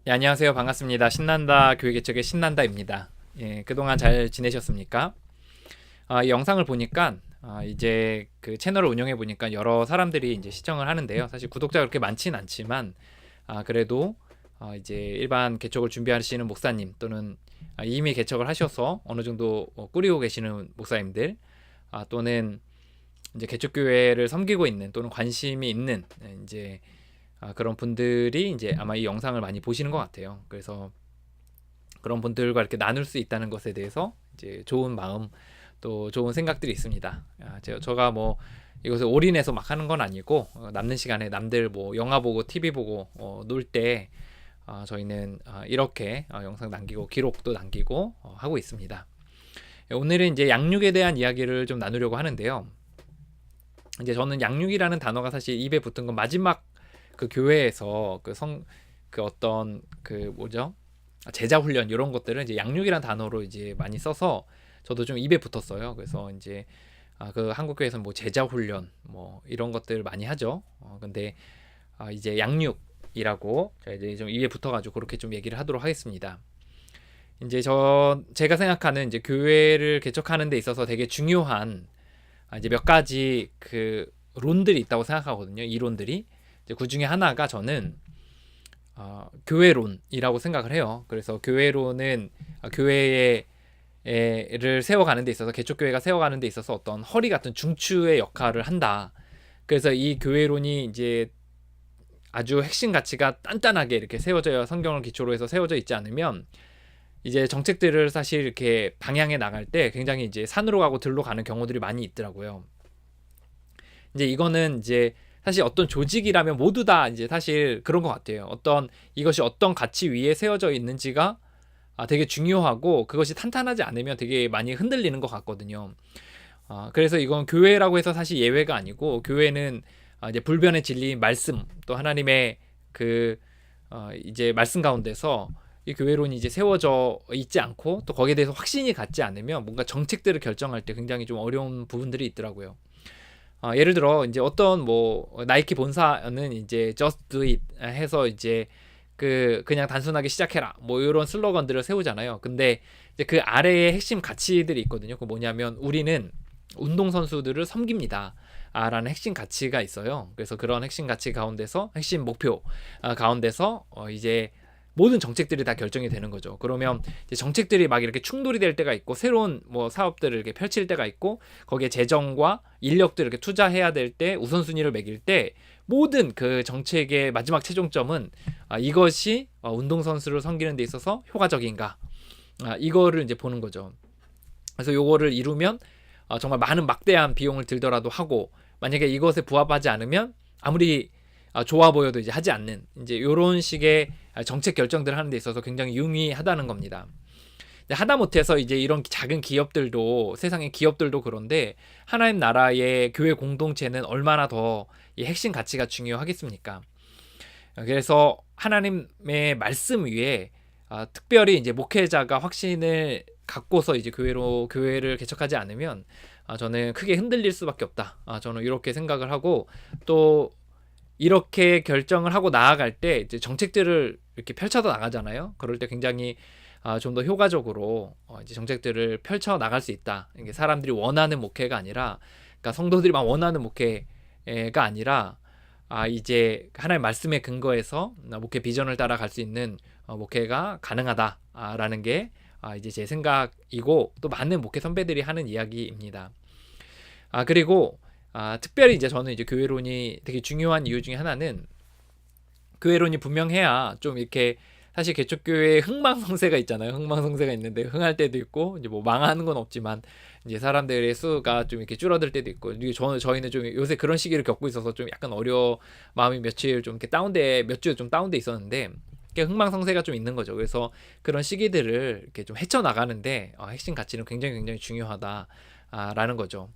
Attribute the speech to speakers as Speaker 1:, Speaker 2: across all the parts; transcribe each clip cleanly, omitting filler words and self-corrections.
Speaker 1: 네, 안녕하세요. 반갑습니다. 신난다 교회 개척의 신난다입니다. 예, 그동안 잘 지내셨습니까? 이 영상을 보니까 이제 그 채널을 운영해 보니까 여러 사람들이 이제 시청을 하는데요. 사실 구독자가 그렇게 많지는 않지만 그래도 이제 일반 개척을 준비하시는 목사님 또는 이미 개척을 하셔서 어느 정도 꾸리고 계시는 목사님들 또는 이제 개척교회를 섬기고 있는 또는 관심이 있는 이제 그런 분들이 이제 아마 이 영상을 많이 보시는 것 같아요. 그래서 그런 분들과 이렇게 나눌 수 있다는 것에 대해서 이제 좋은 마음 또 좋은 생각들이 있습니다. 제가 뭐 이것을 올인해서 막 하는 건 아니고 남는 시간에 남들 뭐 영화 보고 TV 보고 놀 때 저희는 이렇게 영상 남기고 기록도 남기고 하고 있습니다. 오늘은 이제 양육에 대한 이야기를 좀 나누려고 하는데요. 이제 저는 양육이라는 단어가 사실 입에 붙은 건 마지막 그 교회에서 그 어떤 그 뭐죠? 제자 훈련 이런 것들은 이제 양육이라는 단어로 이제 많이 써서 저도 좀 입에 붙었어요. 그래서 이제 그 한국 교회에서는 뭐 제자 훈련 뭐 이런 것들 많이 하죠. 근데 이제 양육이라고 이제 좀 입에 붙어가지고 그렇게 좀 얘기를 하도록 하겠습니다. 이제 제가 생각하는 이제 교회를 개척하는 데 있어서 되게 중요한 이제 몇 가지 그 론들이 있다고 생각하거든요. 이론들이 이제 그 중에 하나가 저는 교회론이라고 생각을 해요. 그래서 교회론은 교회를 세워가는 데 있어서 개척교회가 세워가는 데 있어서 어떤 허리 같은 중추의 역할을 한다. 그래서 이 교회론이 이제 아주 핵심 가치가 단단하게 이렇게 세워져야 성경을 기초로 해서 세워져 있지 않으면 이제 정책들을 사실 이렇게 방향에 나갈 때 굉장히 이제 산으로 가고 들로 가는 경우들이 많이 있더라고요. 이제 이거는 이제 사실 어떤 조직이라면 모두 다 이제 사실 그런 것 같아요. 이것이 어떤 가치 위에 세워져 있는지가 되게 중요하고 그것이 탄탄하지 않으면 되게 많이 흔들리는 것 같거든요. 그래서 이건 교회라고 해서 사실 예외가 아니고 교회는 이제 불변의 진리인 말씀 또 하나님의 그 이제 말씀 가운데서 이 교회론이 이제 세워져 있지 않고 또 거기에 대해서 확신이 갖지 않으면 뭔가 정책들을 결정할 때 굉장히 좀 어려운 부분들이 있더라고요. 예를 들어 이제 어떤 뭐 나이키 본사는 이제 just do it 해서 이제 그냥 단순하게 시작해라 뭐 이런 슬로건들을 세우잖아요. 근데 이제 그 아래에 핵심 가치들이 있거든요. 그 뭐냐면 우리는 운동선수들을 섬깁니다. 라는 핵심 가치가 있어요. 그래서 그런 핵심 가치 가운데서 핵심 목표 가운데서 이제 모든 정책들이 다 결정이 되는 거죠. 그러면 이제 정책들이 막 이렇게 충돌이 될 때가 있고 새로운 뭐 사업들을 이렇게 펼칠 때가 있고 거기에 재정과 인력들을 이렇게 투자해야 될 때 우선순위를 매길 때 모든 그 정책의 마지막 최종점은 이것이 운동선수를 섬기는 데 있어서 효과적인가 이거를 이제 보는 거죠. 그래서 요거를 이루면 정말 많은 막대한 비용을 들더라도 하고 만약에 이것에 부합하지 않으면 아무리 좋아 보여도 이제 하지 않는 이제 이런 식의 정책 결정들을 하는 데 있어서 굉장히 유의하다는 겁니다. 하다못해서 이제 이런 작은 기업들도 세상의 기업들도 그런데 하나님 나라의 교회 공동체는 얼마나 더 이 핵심 가치가 중요하겠습니까? 그래서 하나님의 말씀 위에 특별히 이제 목회자가 확신을 갖고서 이제 교회를 개척하지 않으면 저는 크게 흔들릴 수밖에 없다. 저는 이렇게 생각을 하고 또 이렇게 결정을 하고 나아갈 때 이제 정책들을 이렇게 펼쳐서 나가잖아요. 그럴 때 굉장히 좀 더 효과적으로 이제 정책들을 펼쳐 나갈 수 있다. 이게 사람들이 원하는 목회가 아니라, 그러니까 성도들이만 원하는 목회가 아니라, 이제 하나님의 말씀에 근거해서 목회 비전을 따라갈 수 있는 목회가 가능하다라는 게 이제 제 생각이고 또 많은 목회 선배들이 하는 이야기입니다. 그리고 특별히 이제 저는 이제 교회론이 되게 중요한 이유 중에 하나는 교회론이 분명해야 좀 이렇게 사실 개척교회에 흥망성쇠가 있잖아요. 흥망성쇠가 있는데 흥할 때도 있고 이제 뭐 망하는 건 없지만 이제 사람들의 수가 좀 이렇게 줄어들 때도 있고 이게 저희는 좀 요새 그런 시기를 겪고 있어서 좀 약간 마음이 며칠 좀 이렇게 몇 주 좀 다운돼 있었는데 흥망성쇠가 좀 있는 거죠. 그래서 그런 시기들을 이렇게 좀 헤쳐나가는데 핵심 가치는 굉장히 중요하다라는 거죠.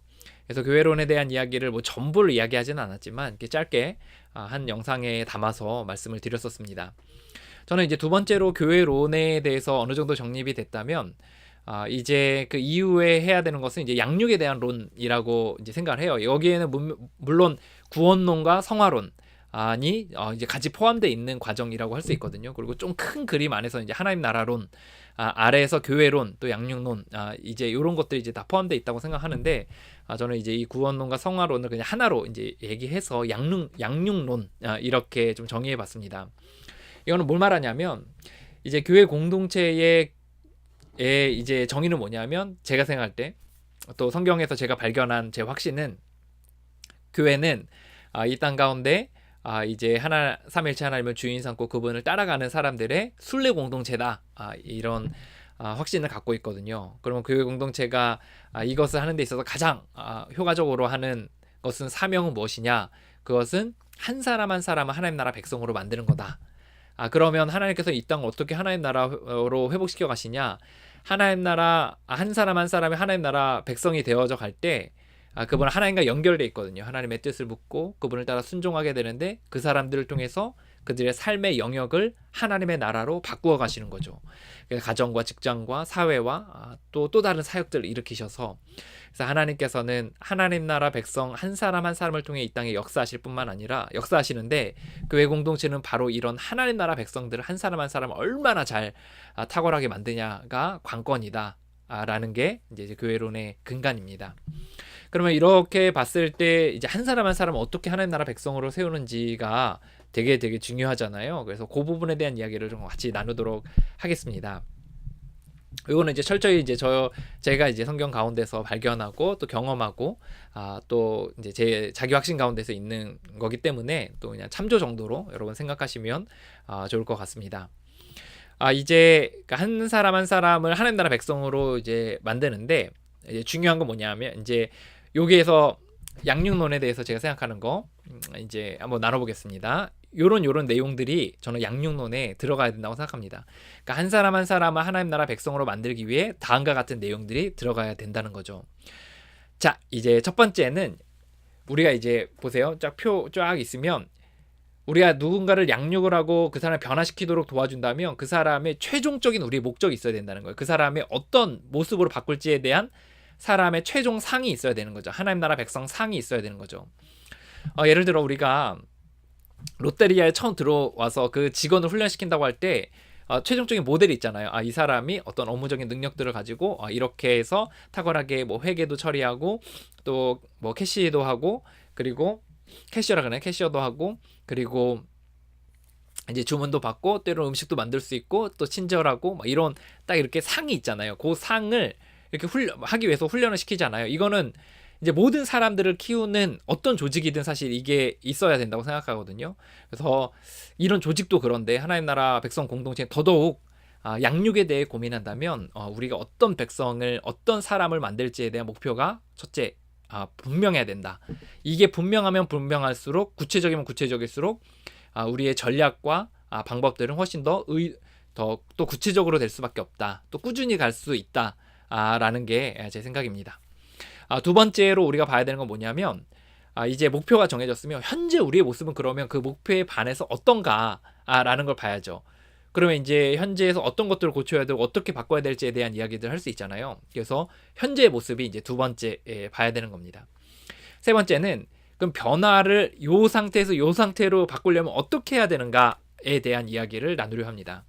Speaker 1: 그래서 교회론에 대한 이야기를 뭐 전부를 이야기하지는 않았지만 이렇게 짧게 한 영상에 담아서 말씀을 드렸었습니다. 저는 이제 두 번째로 교회론에 대해서 어느 정도 정립이 됐다면 이제 그 이후에 해야 되는 것은 이제 양육에 대한 론이라고 이제 생각을 해요. 여기에는 물론 구원론과 성화론 아니 이제 같이 포함되어 있는 과정이라고 할 수 있거든요. 그리고 좀 큰 그림 안에서 이제 하나님 나라론, 아래에서 교회론, 또 양육론, 이제 이런 것들이 이제 다 포함되어 있다고 생각하는데, 저는 이제 이 구원론과 성화론을 그냥 하나로 이제 얘기해서 양육론, 이렇게 좀 정의해봤습니다. 이거는 뭘 말하냐면, 이제 교회 공동체의 이제 정의는 뭐냐면, 제가 생각할 때, 또 성경에서 제가 발견한 제 확신은, 교회는 이 땅 가운데 이제 삼일체 하나님을 주인 삼고 그분을 따라가는 사람들의 순례 공동체다, 이런 확신을 갖고 있거든요. 그러면 교회 공동체가 이것을 하는 데 있어서 가장 효과적으로 하는 것은, 사명은 무엇이냐? 그것은 한 사람 한 사람을 하나님 나라 백성으로 만드는 거다. 그러면 하나님께서 이 땅을 어떻게 하나님 나라로 회복시켜 가시냐? 하나님 나라, 한 사람 한 사람이 하나님 나라 백성이 되어져 갈 때, 그분은 하나님과 연결돼 있거든요. 하나님의 뜻을 묻고 그분을 따라 순종하게 되는데, 그 사람들을 통해서 그들의 삶의 영역을 하나님의 나라로 바꾸어 가시는 거죠. 가정과 직장과 사회와 또 다른 사역들을 일으키셔서, 그래서 하나님께서는 하나님 나라 백성 한 사람 한 사람을 통해 이 땅에 역사하실 뿐만 아니라 역사하시는데, 교회 공동체는 바로 이런 하나님 나라 백성들을 한 사람 한 사람을 얼마나 잘 탁월하게 만드냐가 관건이다 라는 게 이제 교회론의 근간입니다. 그러면 이렇게 봤을 때 이제 한 사람 한 사람을 어떻게 하나님 나라 백성으로 세우는지가 되게 중요하잖아요. 그래서 그 부분에 대한 이야기를 좀 같이 나누도록 하겠습니다. 이거는 이제 철저히 이제 제가 이제 성경 가운데서 발견하고 또 경험하고 또 이제 제 자기 확신 가운데서 있는 거기 때문에, 또 그냥 참조 정도로 여러분 생각하시면 좋을 것 같습니다. 이제 한 사람 한 사람을 하나님 나라 백성으로 이제 만드는데, 이제 중요한 건 뭐냐면, 이제 여기에서 양육론에 대해서 제가 생각하는 거 이제 한번 나눠보겠습니다. 요런 내용들이 저는 양육론에 들어가야 된다고 생각합니다. 그러니까 한 사람 한 사람을 하나님 나라 백성으로 만들기 위해 다음과 같은 내용들이 들어가야 된다는 거죠. 자, 이제 첫 번째는, 우리가 이제 보세요. 표 쫙 있으면, 우리가 누군가를 양육을 하고 그 사람을 변화시키도록 도와준다면, 그 사람의 최종적인 우리의 목적이 있어야 된다는 거예요. 그 사람의 어떤 모습으로 바꿀지에 대한 사람의 최종 상이 있어야 되는 거죠. 하나님 나라 백성 상이 있어야 되는 거죠. 예를 들어 우리가 롯데리아에 처음 들어와서 그 직원을 훈련시킨다고 할 때 최종적인 모델이 있잖아요. 이 사람이 어떤 업무적인 능력들을 가지고 이렇게 해서 탁월하게 뭐 회계도 처리하고, 또 뭐 캐시도 하고, 그리고 캐시어도 하고, 그리고 이제 주문도 받고, 때로 음식도 만들 수 있고, 또 친절하고, 막 이런 딱 이렇게 상이 있잖아요. 그 상을 이렇게 하기 위해서 훈련을 시키잖아요. 이거는 이제 모든 사람들을 키우는 어떤 조직이든 사실 이게 있어야 된다고 생각하거든요. 그래서 이런 조직도 그런데, 하나님 나라 백성 공동체는 더더욱 양육에 대해 고민한다면, 우리가 어떤 백성을, 어떤 사람을 만들지에 대한 목표가 첫째 분명해야 된다. 이게 분명하면 분명할수록, 구체적이면 구체적일수록 우리의 전략과 방법들은 훨씬 더 또 구체적으로 될 수밖에 없다. 또 꾸준히 갈 수 있다 라는 게 제 생각입니다. 두 번째로 우리가 봐야 되는 건 뭐냐면, 이제 목표가 정해졌으면 현재 우리의 모습은 그러면 그 목표에 반해서 어떤가 라는 걸 봐야죠. 그러면 이제 현재에서 어떤 것들을 고쳐야 되고 어떻게 바꿔야 될지에 대한 이야기들을 할 수 있잖아요. 그래서 현재의 모습이 이제 두 번째 봐야 되는 겁니다. 세 번째는, 그럼 변화를 요 상태에서 요 상태로 바꾸려면 어떻게 해야 되는가에 대한 이야기를 나누려 합니다.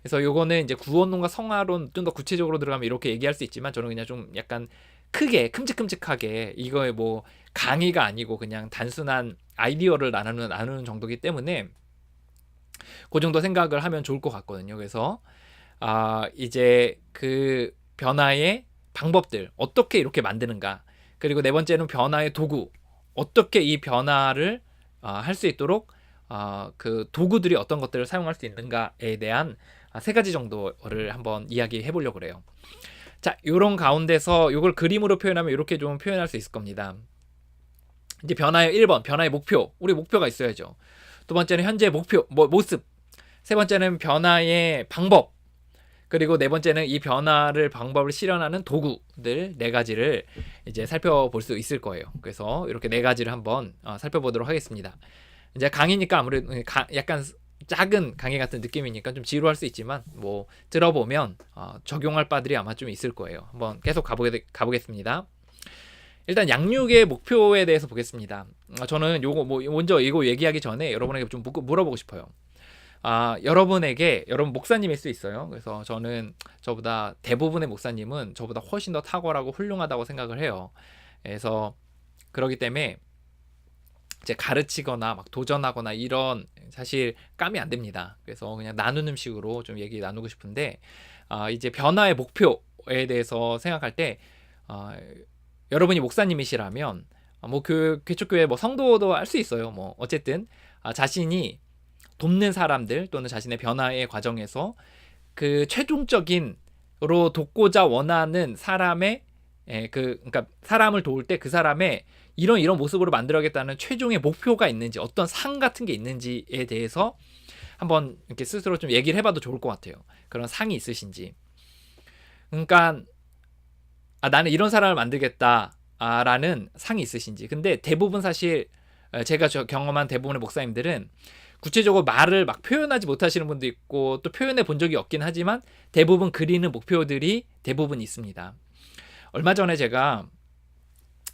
Speaker 1: 그래서 요거는 이제 구원론과 성화론 좀 더 구체적으로 들어가면 이렇게 얘기할 수 있지만, 저는 그냥 좀 약간 크게 큼직큼직하게, 이거에 뭐 강의가 아니고 그냥 단순한 아이디어를 나누는 정도기 때문에 그 정도 생각을 하면 좋을 것 같거든요. 그래서 이제 그 변화의 방법들 어떻게 이렇게 만드는가, 그리고 네 번째는 변화의 도구, 어떻게 이 변화를 할 수 있도록 그 도구들이 어떤 것들을 사용할 수 있는가에 대한 세 가지 정도를 한번 이야기해 보려고 그래요. 자, 요런 가운데서 요걸 그림으로 표현하면 이렇게 좀 표현할 수 있을 겁니다. 이제 변화의 1번, 변화의 목표. 우리 목표가 있어야죠. 두 번째는 현재 목표, 모습. 세 번째는 변화의 방법. 그리고 네 번째는 이 방법을 실현하는 도구들 네 가지를 이제 살펴볼 수 있을 거예요. 그래서 이렇게 네 가지를 한번 살펴보도록 하겠습니다. 이제 강의니까 아무래도 약간 작은 강의 같은 느낌이니까 좀 지루할 수 있지만, 뭐 들어보면 적용할 바들이 아마 좀 있을 거예요. 한번 계속 가보겠습니다. 일단 양육의 목표에 대해서 보겠습니다. 저는 요거 뭐 먼저 이거 얘기하기 전에 여러분에게 좀 물어보고 싶어요. 여러분 목사님일 수 있어요. 그래서 저는 저보다 대부분의 목사님은 저보다 훨씬 더 탁월하고 훌륭하다고 생각을 해요. 그래서 그러기 때문에 이제 가르치거나 막 도전하거나 이런 사실 감이 안 됩니다. 그래서 그냥 나누는 식으로 좀 얘기 나누고 싶은데 이제 변화의 목표에 대해서 생각할 때 여러분이 목사님이시라면 뭐 개척교회 뭐 성도도 할 수 있어요. 뭐 어쨌든 자신이 돕는 사람들 또는 자신의 변화의 과정에서 그 최종적인으로 돕고자 원하는 사람의 그러니까 사람을 도울 때 그 사람의 이런 모습으로 만들어야겠다는 최종의 목표가 있는지 어떤 상 같은 게 있는지에 대해서 한번 이렇게 스스로 좀 얘기를 해봐도 좋을 것 같아요. 그런 상이 있으신지. 그러니까 나는 이런 사람을 만들겠다라는 상이 있으신지. 근데 대부분 사실 제가 경험한 대부분의 목사님들은 구체적으로 말을 막 표현하지 못하시는 분도 있고 또 표현해 본 적이 없긴 하지만 대부분 그리는 목표들이 대부분 있습니다. 얼마 전에 제가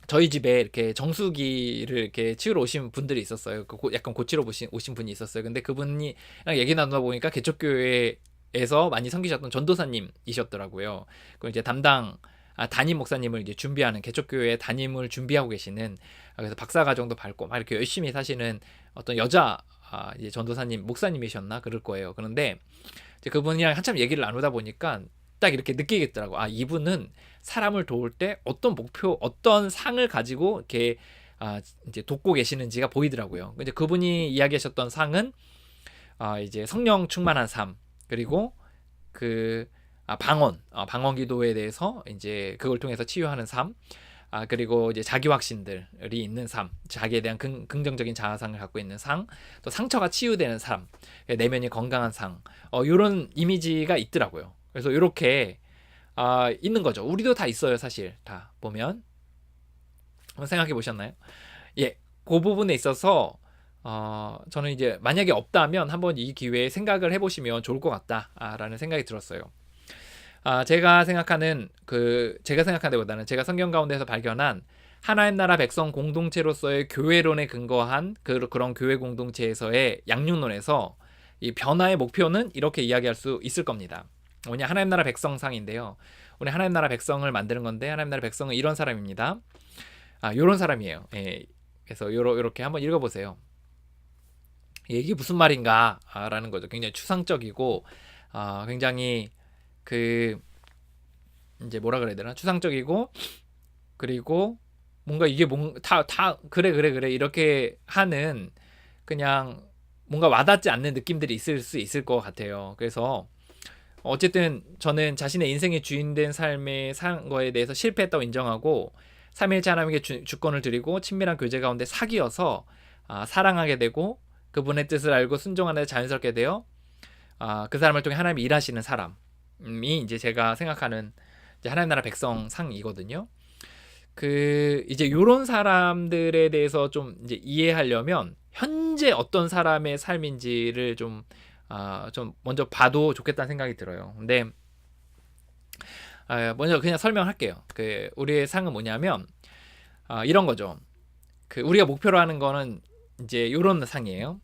Speaker 1: 저희 집에 이렇게 정수기를 이렇게 치우러 오신 분들이 있었어요. 약간 고치러 오신 분이 있었어요. 근데 그분이랑 얘기 나누다 보니까 개척교회에서 많이 섬기셨던 전도사님이셨더라고요. 그 이제 담임 목사님을 이제 준비하는 개척교회 담임을 준비하고 계시는 그래서 박사과정도 밟고 막 이렇게 열심히 사시는 어떤 여자 이제 전도사님 목사님이셨나 그럴 거예요. 그런데 이제 그분이랑 한참 얘기를 나누다 보니까 딱 이렇게 느끼겠더라고. 이분은 사람을 도울 때 어떤 목표, 어떤 상을 가지고 이렇게 이제 돕고 계시는지가 보이더라고요. 이제 그분이 이야기하셨던 상은 이제 성령 충만한 삶, 그리고 방언 기도에 대해서 이제 그걸 통해서 치유하는 삶, 그리고 이제 자기 확신들이 있는 삶, 자기에 대한 긍정적인 자아상을 갖고 있는 상, 또 상처가 치유되는 삶, 내면이 건강한 상, 이런 이미지가 있더라고요. 그래서 이렇게 있는 거죠. 우리도 다 있어요, 사실. 다 보면. 한번 생각해 보셨나요? 예, 그 부분에 있어서 저는 이제 만약에 없다면 한번 이 기회에 생각을 해보시면 좋을 것 같다라는 생각이 들었어요. 제가 생각하기보다는 제가 성경 가운데서 발견한 하나님 나라 백성 공동체로서의 교회론에 근거한 그런 교회 공동체에서의 양육론에서 이 변화의 목표는 이렇게 이야기할 수 있을 겁니다. 뭐냐, 하나님 나라 백성상인데요. 우리 하나님 나라 백성을 만드는 건데 하나님 나라 백성은 이런 사람입니다. 요런 사람이에요. 예, 그래서 요렇게 한번 읽어보세요. 이게 무슨 말인가 라는 거죠. 굉장히 추상적이고 굉장히 이제 뭐라 그래야 되나, 추상적이고 그리고 뭔가 이게 다 그래 이렇게 하는 그냥 뭔가 와닿지 않는 느낌들이 있을 수 있을 것 같아요. 그래서 어쨌든 저는 자신의 인생의 주인된 삶에 산 거에 대해서 실패했다고 인정하고 삼위일체 하나님께 주권을 드리고 친밀한 교제 가운데 사귀어서 사랑하게 되고 그분의 뜻을 알고 순종하는 데 자연스럽게 되어 그 사람을 통해 하나님이 일하시는 사람이 이제 제가 생각하는 이제 하나님 나라 백성 상이거든요. 이제 요런 사람들에 대해서 좀 이제 이해하려면 현재 어떤 사람의 삶인지를 좀 먼저 봐도 좋겠다는 생각이 들어요. 근데 먼저 그냥 설명할게요. 우리의 상은 뭐냐면 이런 거죠. 우리가 목표로 하는 거는 이제 이런 상이에요.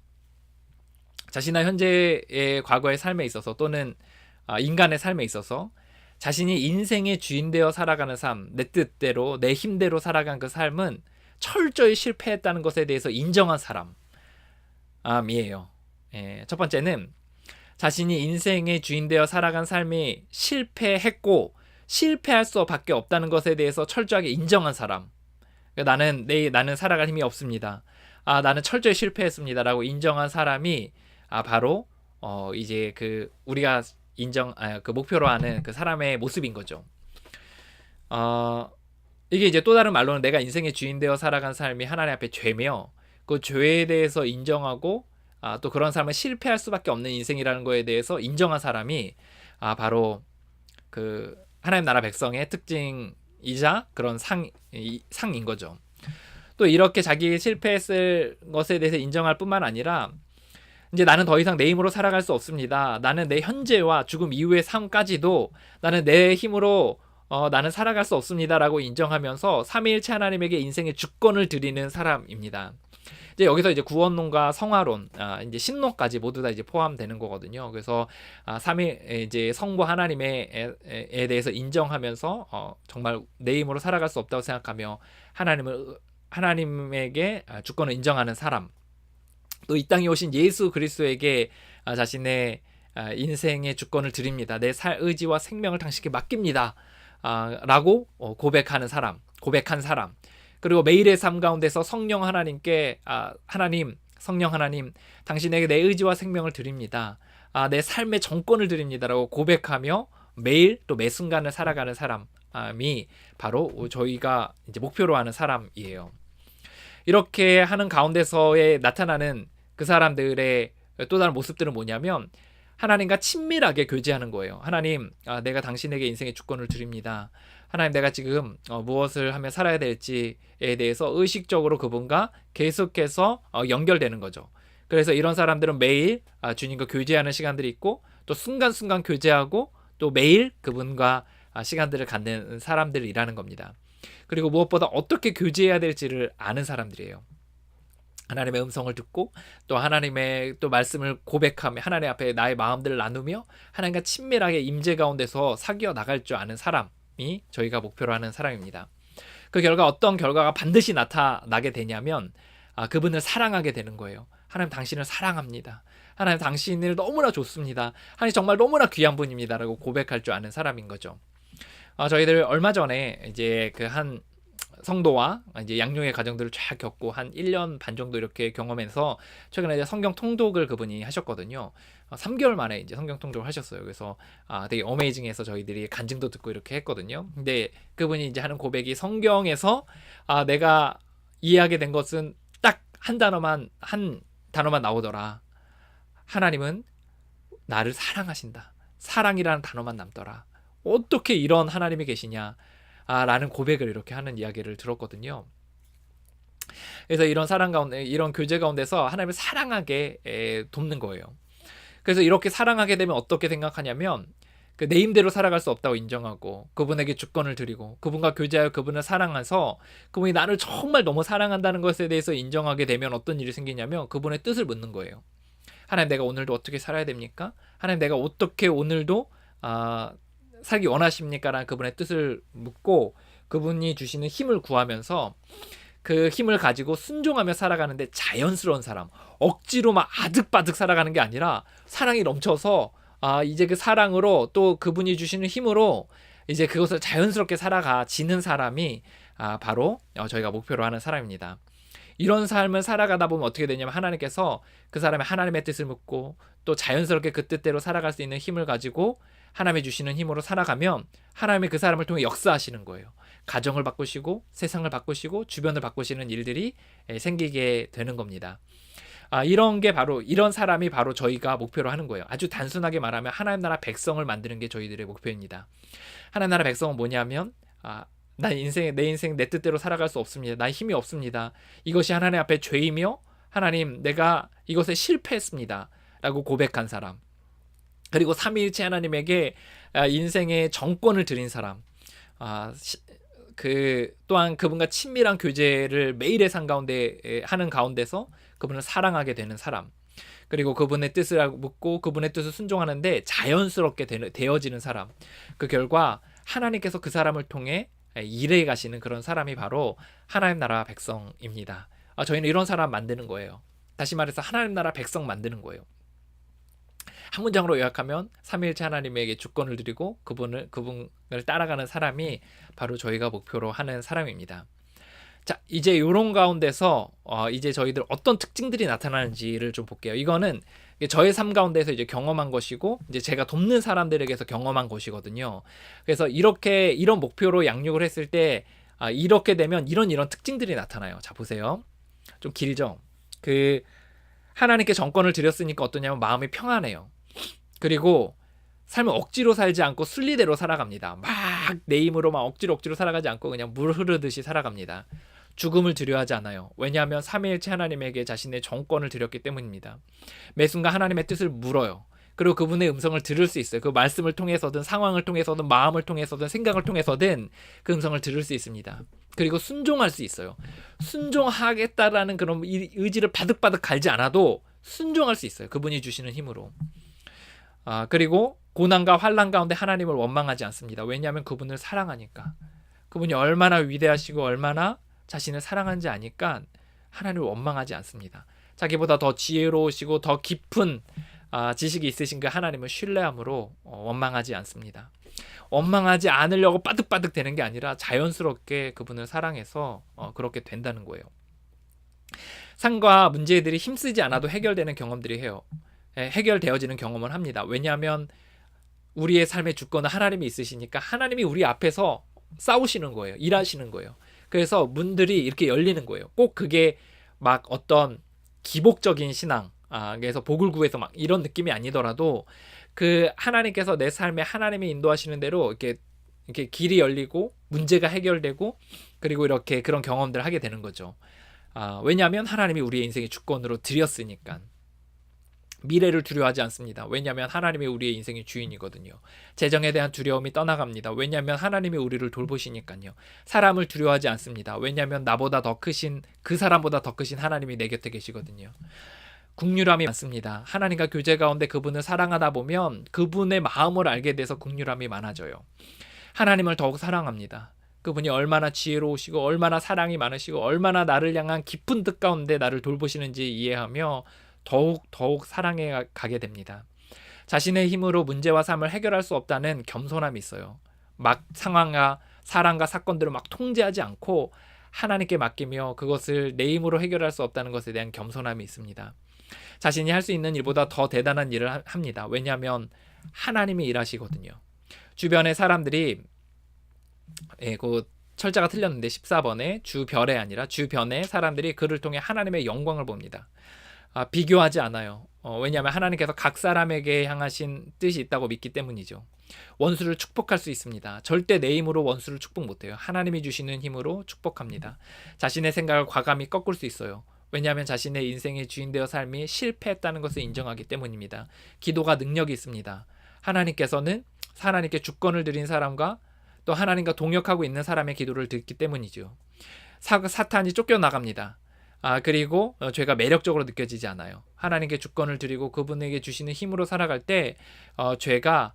Speaker 1: 자신의 현재의 과거의 삶에 있어서 또는 인간의 삶에 있어서 자신이 인생의 주인 되어 살아가는 삶, 내 뜻대로 내 힘대로 살아간 그 삶은 철저히 실패했다는 것에 대해서 인정한 사람이에요. 첫 번째는 자신이 인생의 주인 되어 살아간 삶이 실패했고 실패할 수밖에 없다는 것에 대해서 철저하게 인정한 사람. 나는 살아갈 힘이 없습니다. 나는 철저히 실패했습니다라고 인정한 사람이 바로 이제 우리가 목표로 하는 그 사람의 모습인 거죠. 이게 이제 또 다른 말로는 내가 인생의 주인 되어 살아간 삶이 하나님 앞에 죄며 그 죄에 대해서 인정하고 또 그런 삶은 실패할 수밖에 없는 인생이라는 거에 대해서 인정한 사람이 바로 하나님 나라 백성의 특징이자 그런 상인 거죠. 또 이렇게 자기 실패했을 것에 대해서 인정할 뿐만 아니라 이제 나는 더 이상 내 힘으로 살아갈 수 없습니다. 나는 내 현재와 죽음 이후의 삶까지도 나는 내 힘으로 나는 살아갈 수 없습니다라고 인정하면서 삼위일체 하나님에게 인생의 주권을 드리는 사람입니다. 이제 여기서 이제 구원론과 성화론, 이제 신론까지 모두 다 이제 포함되는 거거든요. 그래서 삼위 이제 성부 하나님에 대해서 인정하면서 정말 내 힘으로 살아갈 수 없다고 생각하며 하나님에게 주권을 인정하는 사람, 또 이 땅에 오신 예수 그리스도에게 자신의 인생의 주권을 드립니다. 내 의지와 생명을 당신께 맡깁니다. 라고 고백한 사람. 그리고 매일의 삶 가운데서 성령 하나님께 성령 하나님, 당신에게 내 의지와 생명을 드립니다. 내 삶의 정권을 드립니다라고 고백하며 매일 또 매 순간을 살아가는 사람이 바로 저희가 이제 목표로 하는 사람이에요. 이렇게 하는 가운데서에 나타나는 그 사람들의 또 다른 모습들은 뭐냐면 하나님과 친밀하게 교제하는 거예요. 하나님, 내가 당신에게 인생의 주권을 드립니다. 하나님, 내가 지금 무엇을 하며 살아야 될지에 대해서 의식적으로 그분과 계속해서 연결되는 거죠. 그래서 이런 사람들은 매일 주님과 교제하는 시간들이 있고 또 순간순간 교제하고 또 매일 그분과 시간들을 갖는 사람들이라는 겁니다. 그리고 무엇보다 어떻게 교제해야 될지를 아는 사람들이에요. 하나님의 음성을 듣고 또 하나님의 또 말씀을 고백하며 하나님 앞에 나의 마음들을 나누며 하나님과 친밀하게 임재 가운데서 사귀어 나갈 줄 아는 사람이 저희가 목표로 하는 사람입니다. 그 결과 어떤 결과가 반드시 나타나게 되냐면 그분을 사랑하게 되는 거예요. 하나님, 당신을 사랑합니다. 하나님, 당신을 너무나 좋습니다. 하나님, 정말 너무나 귀한 분입니다 라고 고백할 줄 아는 사람인 거죠. 저희들 얼마 전에 이제 그 한 성도와 이제 양육의 과정들을 쫙 겪고 한 1년 반 정도 이렇게 경험해서 최근에 이제 성경 통독을 그분이 하셨거든요. 3개월 만에 이제 성경 통독을 하셨어요. 그래서 되게 어메이징해서 저희들이 간증도 듣고 이렇게 했거든요. 근데 그분이 이제 하는 고백이 성경에서 내가 이해하게 된 것은 딱 한 단어만 나오더라. 하나님은 나를 사랑하신다. 사랑이라는 단어만 남더라. 어떻게 이런 하나님이 계시냐? 라는 고백을 이렇게 하는 이야기를 들었거든요. 그래서 이런 사랑 가운데, 이런 교제 가운데서 하나님을 사랑하게 돕는 거예요. 그래서 이렇게 사랑하게 되면 어떻게 생각하냐면 내 힘대로 살아갈 수 없다고 인정하고 그분에게 주권을 드리고 그분과 교제하여 그분을 사랑해서 그분이 나를 정말 너무 사랑한다는 것에 대해서 인정하게 되면 어떤 일이 생기냐면 그분의 뜻을 묻는 거예요. 하나님, 내가 오늘도 어떻게 살아야 됩니까? 하나님, 내가 어떻게 오늘도 살기 원하십니까? 라는 그분의 뜻을 묻고 그분이 주시는 힘을 구하면서 그 힘을 가지고 순종하며 살아가는데 자연스러운 사람, 억지로 막 아득바득 살아가는 게 아니라 사랑이 넘쳐서 이제 그 사랑으로 또 그분이 주시는 힘으로 이제 그것을 자연스럽게 살아가지는 사람이 바로 저희가 목표로 하는 사람입니다. 이런 삶을 살아가다 보면 어떻게 되냐면 하나님께서 그 사람의 하나님의 뜻을 묻고 또 자연스럽게 그 뜻대로 살아갈 수 있는 힘을 가지고 하나님이 주시는 힘으로 살아가면 하나님이 그 사람을 통해 역사하시는 거예요. 가정을 바꾸시고 세상을 바꾸시고 주변을 바꾸시는 일들이 생기게 되는 겁니다. 이런 사람이 바로 저희가 목표로 하는 거예요. 아주 단순하게 말하면 하나님 나라 백성을 만드는 게 저희들의 목표입니다. 하나님 나라 백성은 뭐냐면 내 인생 내 뜻대로 살아갈 수 없습니다. 나 힘이 없습니다. 이것이 하나님 앞에 죄이며 하나님, 내가 이것에 실패했습니다 라고 고백한 사람, 그리고 삼위일체 하나님에게 인생의 정권을 드린 사람, 또한 그분과 친밀한 교제를 매일의 삶 가운데 하는 가운데서 그분을 사랑하게 되는 사람, 그리고 그분의 뜻을 묻고 그분의 뜻을 순종하는데 자연스럽게 되어지는 사람, 그 결과 하나님께서 그 사람을 통해 일해 가시는 그런 사람이 바로 하나님 나라 백성입니다. 저희는 이런 사람 만드는 거예요. 다시 말해서 하나님 나라 백성 만드는 거예요. 한 문장으로 요약하면 삼위일체 하나님에게 주권을 드리고 그분을 따라가는 사람이 바로 저희가 목표로 하는 사람입니다. 자, 이제 이런 가운데서 이제 저희들 어떤 특징들이 나타나는지를 좀 볼게요. 이거는 저의 삶 가운데서 이제 경험한 것이고 이제 제가 돕는 사람들에게서 경험한 것이거든요. 그래서 이런 목표로 양육을 했을 때 이렇게 되면 이런 특징들이 나타나요. 자, 보세요. 좀 길죠. 하나님께 정권을 드렸으니까 어떠냐면 마음이 평안해요. 그리고 삶을 억지로 살지 않고 순리대로 살아갑니다. 막 내 힘으로 막 억지로 살아가지 않고 그냥 물 흐르듯이 살아갑니다. 죽음을 두려워하지 않아요. 왜냐하면 삼위일체 하나님에게 자신의 정권을 드렸기 때문입니다. 매 순간 하나님의 뜻을 물어요. 그리고 그분의 음성을 들을 수 있어요. 그 말씀을 통해서든 상황을 통해서든 마음을 통해서든 생각을 통해서든 그 음성을 들을 수 있습니다. 그리고 순종할 수 있어요. 순종하겠다라는 그런 의지를 바득바득 갈지 않아도 순종할 수 있어요. 그분이 주시는 힘으로. 그리고 고난과 환난 가운데 하나님을 원망하지 않습니다. 왜냐하면 그분을 사랑하니까. 그분이 얼마나 위대하시고 얼마나 자신을 사랑하는지 아니까 하나님을 원망하지 않습니다. 자기보다 더 지혜로우시고 더 깊은 지식이 있으신 그 하나님을 신뢰함으로 원망하지 않습니다. 원망하지 않으려고 빠득빠득 되는 게 아니라 자연스럽게 그분을 사랑해서 그렇게 된다는 거예요. 상과 문제들이 힘쓰지 않아도 해결되는 경험들이 해요. 해결되어지는 경험을 합니다. 왜냐하면 우리의 삶의 주권은 하나님이 있으시니까 하나님이 우리 앞에서 싸우시는 거예요. 일하시는 거예요. 그래서 문들이 이렇게 열리는 거예요. 꼭 그게 막 어떤 기복적인 신앙, 그래서 복을 구해서 막 이런 느낌이 아니더라도 그 하나님께서 내 삶에 하나님이 인도하시는 대로 이렇게 길이 열리고 문제가 해결되고 그리고 이렇게 그런 경험들을 하게 되는 거죠. 왜냐하면 하나님이 우리의 인생의 주권으로 드렸으니까. 미래를 두려워하지 않습니다. 왜냐하면 하나님이 우리의 인생의 주인이거든요. 재정에 대한 두려움이 떠나갑니다. 왜냐하면 하나님이 우리를 돌보시니까요. 사람을 두려워하지 않습니다. 왜냐하면 나보다 더 크신 그 사람보다 더 크신 하나님이 내 곁에 계시거든요. 국률함이 많습니다. 하나님과 교제 가운데 그분을 사랑하다 보면 그분의 마음을 알게 돼서 국률함이 많아져요. 하나님을 더욱 사랑합니다. 그분이 얼마나 지혜로우시고 얼마나 사랑이 많으시고 얼마나 나를 향한 깊은 뜻 가운데 나를 돌보시는지 이해하며 더욱 사랑해 가게 됩니다. 자신의 힘으로 문제와 삶을 해결할 수 없다는 겸손함이 있어요. 막 상황과 사람과 사건들을 막 통제하지 않고 하나님께 맡기며 그것을 내 힘으로 해결할 수 없다는 것에 대한 겸손함이 있습니다. 자신이 할 수 있는 일보다 더 대단한 일을 합니다. 왜냐하면 하나님이 일하시거든요. 주변의 사람들이 그 철자가 틀렸는데 14번에 주별에 아니라 주변의 사람들이 그를 통해 하나님의 영광을 봅니다. 비교하지 않아요. 왜냐하면 하나님께서 각 사람에게 향하신 뜻이 있다고 믿기 때문이죠. 원수를 축복할 수 있습니다. 절대 내 힘으로 원수를 축복 못해요. 하나님이 주시는 힘으로 축복합니다. 자신의 생각을 과감히 꺾을 수 있어요. 왜냐하면 자신의 인생의 주인 되어 삶이 실패했다는 것을 인정하기 때문입니다. 기도가 능력이 있습니다. 하나님께서는 하나님께 주권을 드린 사람과 또 하나님과 동역하고 있는 사람의 기도를 듣기 때문이죠. 사탄이 쫓겨나갑니다. 그리고 죄가 매력적으로 느껴지지 않아요. 하나님께 주권을 드리고 그분에게 주시는 힘으로 살아갈 때 죄가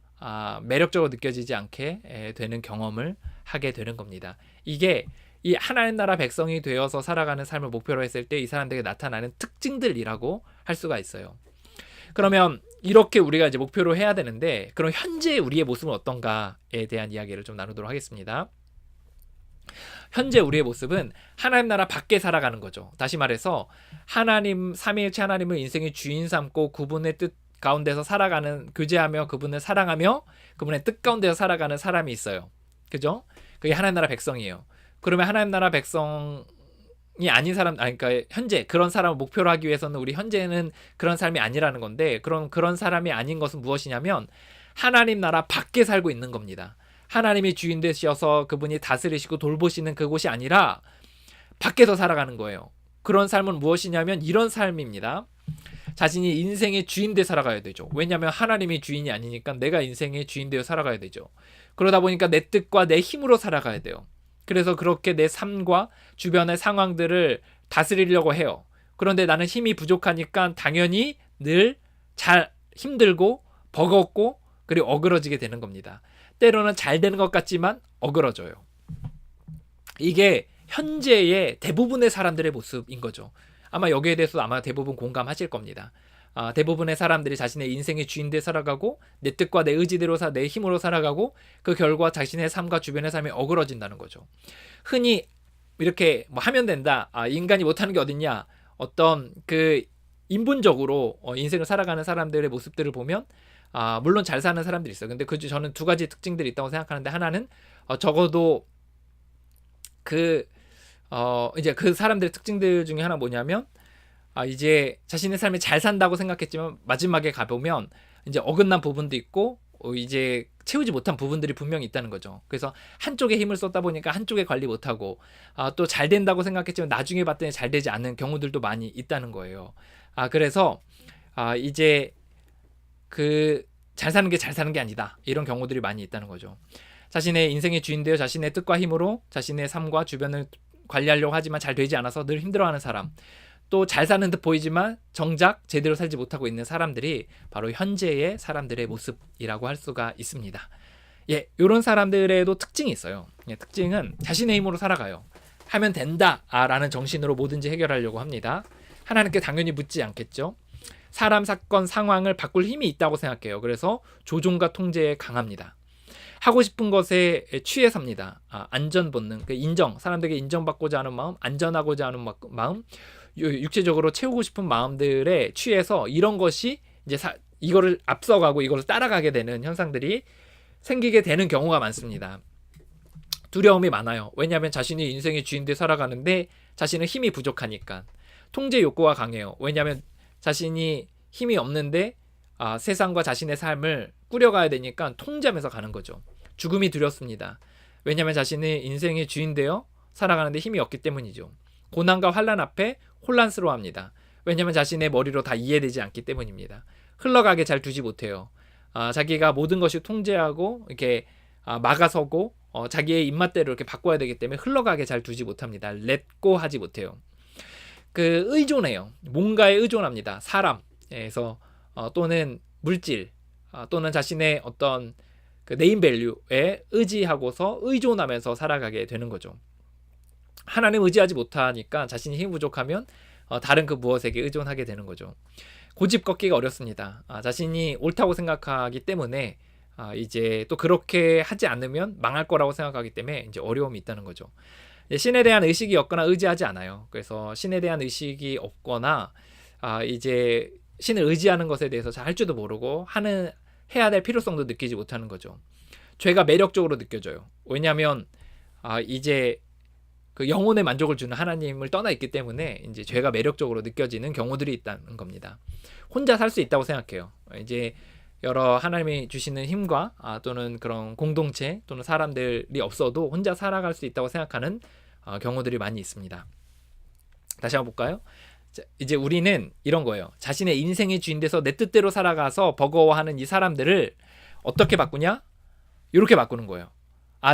Speaker 1: 매력적으로 느껴지지 않게 되는 경험을 하게 되는 겁니다. 이게 이 하나님 나라 백성이 되어서 살아가는 삶을 목표로 했을 때 이 사람들에게 나타나는 특징들이라고 할 수가 있어요. 그러면 이렇게 우리가 이제 목표로 해야 되는데 그럼 현재 우리의 모습은 어떤가에 대한 이야기를 좀 나누도록 하겠습니다. 현재 우리의 모습은 하나님 나라 밖에 살아가는 거죠. 다시 말해서 하나님, 삼위일체 하나님을 인생의 주인 삼고 그분의 뜻 가운데서 살아가는, 교제하며 그분을 사랑하며 그분의 뜻 가운데서 살아가는 사람이 있어요. 그죠? 그게 하나님 나라 백성이에요. 그러면 하나님 나라 백성이 아닌 사람, 그러니까 현재 그런 사람을 목표로 하기 위해서는 우리 현재는 그런 삶이 아니라는 건데, 그런 사람이 아닌 것은 무엇이냐면 하나님 나라 밖에 살고 있는 겁니다. 하나님이 주인 되셔서 그분이 다스리시고 돌보시는 그곳이 아니라 밖에서 살아가는 거예요. 그런 삶은 무엇이냐면 이런 삶입니다. 자신이 인생의 주인 되 살아가야 되죠. 왜냐하면 하나님이 주인이 아니니까 내가 인생의 주인 되어 살아가야 되죠. 그러다 보니까 내 뜻과 내 힘으로 살아가야 돼요. 그래서 그렇게 내 삶과 주변의 상황들을 다스리려고 해요. 그런데 나는 힘이 부족하니까 당연히 늘 잘 힘들고 버겁고 그리고 어그러지게 되는 겁니다. 때로는 잘 되는 것 같지만 어그러져요. 이게 현재의 대부분의 사람들의 모습인 거죠. 아마 여기에 대해서 아마 대부분 공감하실 겁니다. 대부분의 사람들이 자신의 인생의 주인되어 살아가고 내 뜻과 내 의지대로 내 힘으로 살아가고 그 결과 자신의 삶과 주변의 삶이 어그러진다는 거죠. 흔히 이렇게 뭐 하면 된다. 인간이 못하는 게 어딨냐. 어떤 그 인본적으로 인생을 살아가는 사람들의 모습들을 보면 물론 잘 사는 사람들이 있어요. 근데 저는 두 가지 특징들이 있다고 생각하는데 하나는 적어도 이제 그 사람들의 특징들 중에 하나 뭐냐면 이제 자신의 삶이 잘 산다고 생각했지만 마지막에 가보면 이제 어긋난 부분도 있고 이제 채우지 못한 부분들이 분명히 있다는 거죠. 그래서 한쪽에 힘을 쏟다 보니까 한쪽에 관리 못하고 또 잘 된다고 생각했지만 나중에 봤더니 잘 되지 않는 경우들도 많이 있다는 거예요. 그래서 이제 그 잘 사는 게 잘 사는 게 아니다. 이런 경우들이 많이 있다는 거죠. 자신의 인생의 주인 되어 자신의 뜻과 힘으로 자신의 삶과 주변을 관리하려고 하지만 잘 되지 않아서 늘 힘들어하는 사람, 또 잘 사는 듯 보이지만 정작 제대로 살지 못하고 있는 사람들이 바로 현재의 사람들의 모습이라고 할 수가 있습니다. 예, 이런 사람들에도 특징이 있어요. 예, 특징은 자신의 힘으로 살아가요. 하면 된다라는 정신으로 뭐든지 해결하려고 합니다. 하나님께 당연히 묻지 않겠죠. 사람, 사건, 상황을 바꿀 힘이 있다고 생각해요. 그래서 조종과 통제에 강합니다. 하고 싶은 것에 취해 삽니다. 안전 본능, 인정, 사람들에게 인정받고자 하는 마음, 안전하고자 하는 마음, 육체적으로 채우고 싶은 마음들에 취해서 이런 것이 이제 이거를 앞서가고 이거를 따라가게 되는 현상들이 생기게 되는 경우가 많습니다. 두려움이 많아요. 왜냐하면 자신이 인생의 주인들 살아가는데 자신은 힘이 부족하니까. 통제 욕구가 강해요. 왜냐하면 자신이 힘이 없는데 세상과 자신의 삶을 꾸려가야 되니까 통제하면서 가는 거죠. 죽음이 두렵습니다. 왜냐하면 자신의 인생의 주인 되어 살아가는데 힘이 없기 때문이죠. 고난과 환난 앞에 혼란스러워합니다. 왜냐하면 자신의 머리로 다 이해되지 않기 때문입니다. 흘러가게 잘 두지 못해요. 자기가 모든 것이 통제하고 이렇게 막아서고 자기의 입맛대로 이렇게 바꿔야 되기 때문에 흘러가게 잘 두지 못합니다. 렛고 하지 못해요. 그 의존해요. 뭔가에 의존합니다. 사람에서 또는 물질 또는 자신의 어떤 그 네임밸류에 의지하고서 의존하면서 살아가게 되는 거죠. 하나님 의지하지 못하니까 자신이 힘 부족하면 다른 그 무엇에게 의존하게 되는 거죠. 고집 꺾기가 어렵습니다. 자신이 옳다고 생각하기 때문에 이제 또 그렇게 하지 않으면 망할 거라고 생각하기 때문에 이제 어려움이 있다는 거죠. 신에 대한 의식이 없거나 의지하지 않아요. 그래서 신에 대한 의식이 없거나 이제 신을 의지하는 것에 대해서 잘 할 줄도 모르고 해야 될 필요성도 느끼지 못하는 거죠. 죄가 매력적으로 느껴져요. 왜냐하면 이제 그 영혼의 만족을 주는 하나님을 떠나 있기 때문에 이제 죄가 매력적으로 느껴지는 경우들이 있다는 겁니다. 혼자 살 수 있다고 생각해요. 이제 여러 하나님이 주시는 힘과 또는 그런 공동체 또는 사람들이 없어도 혼자 살아갈 수 있다고 생각하는 경우들이 많이 있습니다. 다시 한번 볼까요? 자, 이제 우리는 이런 거예요. 자신의 인생의 주인 돼서 내 뜻대로 살아가서 버거워하는 이 사람들을 어떻게 바꾸냐? 이렇게 바꾸는 거예요.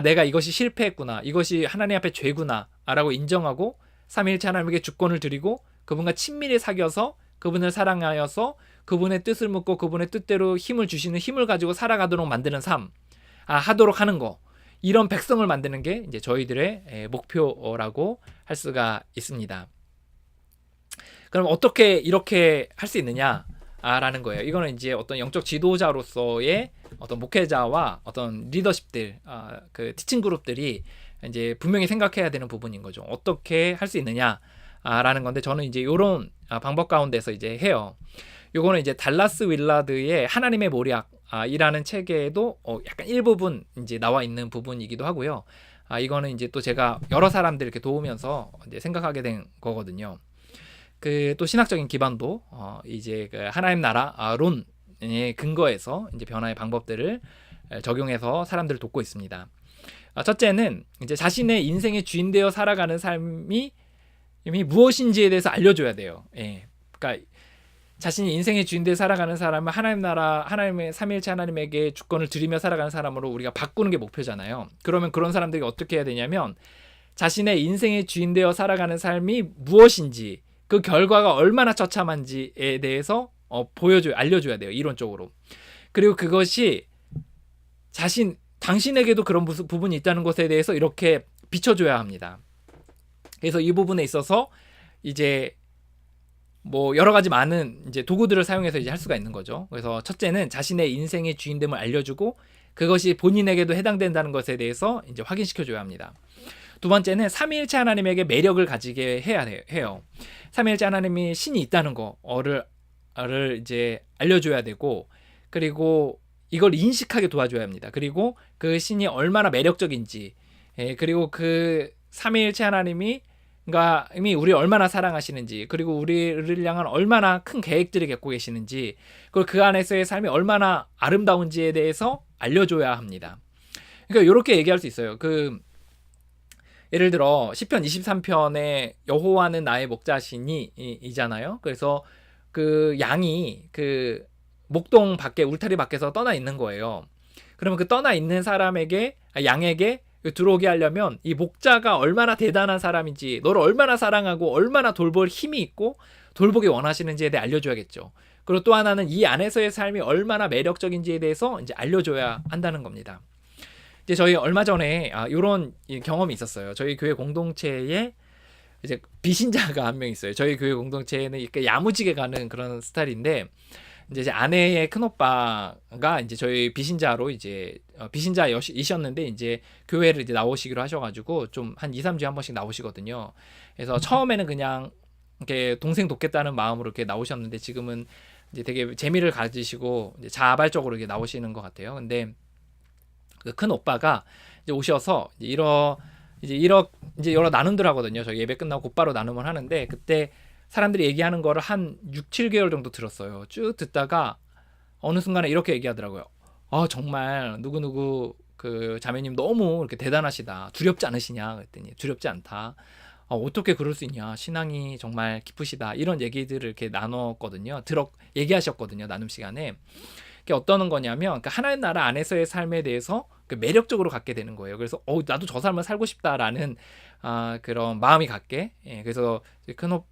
Speaker 1: 내가 이것이 실패했구나. 이것이 하나님 앞에 죄구나. 라고 인정하고 삼위일체 하나님에게 주권을 드리고 그분과 친밀히 사귀어서 그분을 사랑하여서 그분의 뜻을 묻고 그분의 뜻대로 힘을 주시는 힘을 가지고 살아가도록 만드는 삶. 하도록 하는 거. 이런 백성을 만드는 게 이제 저희들의 목표라고 할 수가 있습니다. 그럼 어떻게 이렇게 할 수 있느냐? 라는 거예요. 이거는 이제 어떤 영적 지도자로서의 어떤 목회자와 어떤 리더십들, 그 티칭 그룹들이 이제 분명히 생각해야 되는 부분인 거죠. 어떻게 할 수 있느냐라는 건데 저는 이제 이런 방법 가운데서 이제 해요. 요거는 이제 달라스 윌라드의 하나님의 모략이라는 책에도 약간 일부분 이제 나와 있는 부분이기도 하고요. 이거는 이제 또 제가 여러 사람들 이렇게 도우면서 이제 생각하게 된 거거든요. 그 또 신학적인 기반도 이제 그 하나님 나라론에 근거해서 이제 변화의 방법들을 적용해서 사람들을 돕고 있습니다. 첫째는 이제 자신의 인생의 주인 되어 살아가는 삶이 무엇인지에 대해서 알려줘야 돼요. 예. 그러니까 자신이 인생의 주인 되어 살아가는 사람은 하나님 나라, 하나님의 삼위일체 하나님에게 주권을 드리며 살아가는 사람으로 우리가 바꾸는 게 목표잖아요. 그러면 그런 사람들이 어떻게 해야 되냐면 자신의 인생의 주인 되어 살아가는 삶이 무엇인지 그 결과가 얼마나 처참한지에 대해서 알려줘야 돼요. 이론적으로. 그리고 그것이 당신에게도 그런 부분이 있다는 것에 대해서 이렇게 비춰줘야 합니다. 그래서 이 부분에 있어서 이제 뭐 여러 가지 많은 이제 도구들을 사용해서 이제 할 수가 있는 거죠. 그래서 첫째는 자신의 인생의 주인됨을 알려주고 그것이 본인에게도 해당된다는 것에 대해서 이제 확인시켜줘야 합니다. 두 번째는 삼위일체 하나님에게 매력을 가지게 해야 해요. 삼위일체 하나님이 신이 있다는 거를 이제 알려줘야 되고 그리고 이걸 인식하게 도와줘야 합니다. 그리고 그 신이 얼마나 매력적인지 그리고 그 삼위일체 하나님이 우리 얼마나 사랑하시는지 그리고 우리를 향한 얼마나 큰 계획들을 갖고 계시는지 그리고 그 안에서의 삶이 얼마나 아름다운지에 대해서 알려줘야 합니다. 그러니까 이렇게 얘기할 수 있어요. 예를 들어 시편 23편에 여호와는 나의 목자시니 이잖아요. 그래서 그 양이 그 목동 밖에 울타리 밖에서 떠나 있는 거예요. 그러면 그 떠나 있는 사람에게 양에게 들어오게 하려면 이 목자가 얼마나 대단한 사람인지, 너를 얼마나 사랑하고 얼마나 돌볼 힘이 있고 돌보기 원하시는지에 대해 알려줘야겠죠. 그리고 또 하나는 이 안에서의 삶이 얼마나 매력적인지에 대해서 이제 알려줘야 한다는 겁니다. 이제 저희 얼마 전에 이런 경험이 있었어요. 저희 교회 공동체에 이제 비신자가 한 명 있어요. 저희 교회 공동체에는 이렇게 야무지게 가는 그런 스타일인데, 이제 제 아내의 큰 오빠가 이제 저희 비신자로 이제 비신자이셨는데 이제 교회를 이제 나오시기로 하셔가지고 좀 한 2, 3주에 한 번씩 나오시거든요. 그래서 처음에는 그냥 이렇게 동생 돕겠다는 마음으로 이렇게 나오셨는데 지금은 이제 되게 재미를 가지시고 이제 자발적으로 이렇게 나오시는 것 같아요. 근데 그 큰 오빠가 이제 오셔서 이제 여러 나눔들 하거든요. 저희 예배 끝나고 곧바로 나눔을 하는데, 그때 사람들이 얘기하는 거를 한 6, 7개월 정도 들었어요. 쭉 듣다가 어느 순간에 이렇게 얘기하더라고요. 정말 누구누구 그 자매님 너무 이렇게 대단하시다. 두렵지 않으시냐? 그랬더니 두렵지 않다. 어떻게 그럴 수 있냐? 신앙이 정말 깊으시다. 이런 얘기들을 이렇게 나눴거든요. 얘기하셨거든요. 나눔 시간에. 그게 어떤 거냐면, 그러니까 하나님 나라 안에서의 삶에 대해서 매력적으로 갖게 되는 거예요. 그래서 나도 저 삶을 살고 싶다라는 그런 마음이 갖게. 그래서 그러니까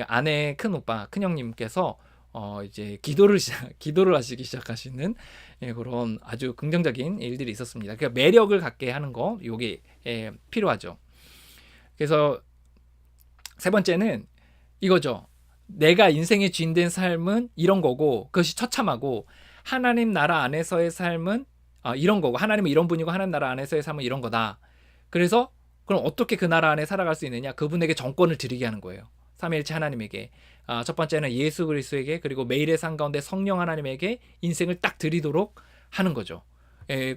Speaker 1: 아내의 큰 오빠, 큰 형님께서 이제 기도를 하시기 시작하시는 그런 아주 긍정적인 일들이 있었습니다. 그러니까 매력을 갖게 하는 거, 요게 필요하죠. 그래서 세 번째는 이거죠. 내가 인생의 주인 된 삶은 이런 거고, 그것이 처참하고, 하나님 나라 안에서의 삶은 이런 거고, 하나님은 이런 분이고 하나님 나라 안에서의 삶은 이런 거다. 그래서 그럼 어떻게 그 나라 안에 살아갈 수 있느냐? 그분에게 정권을 드리게 하는 거예요. 삼위일체 하나님에게. 첫 번째는 예수 그리스도에게, 그리고 매일의 삶 가운데 성령 하나님에게 인생을 딱 드리도록 하는 거죠.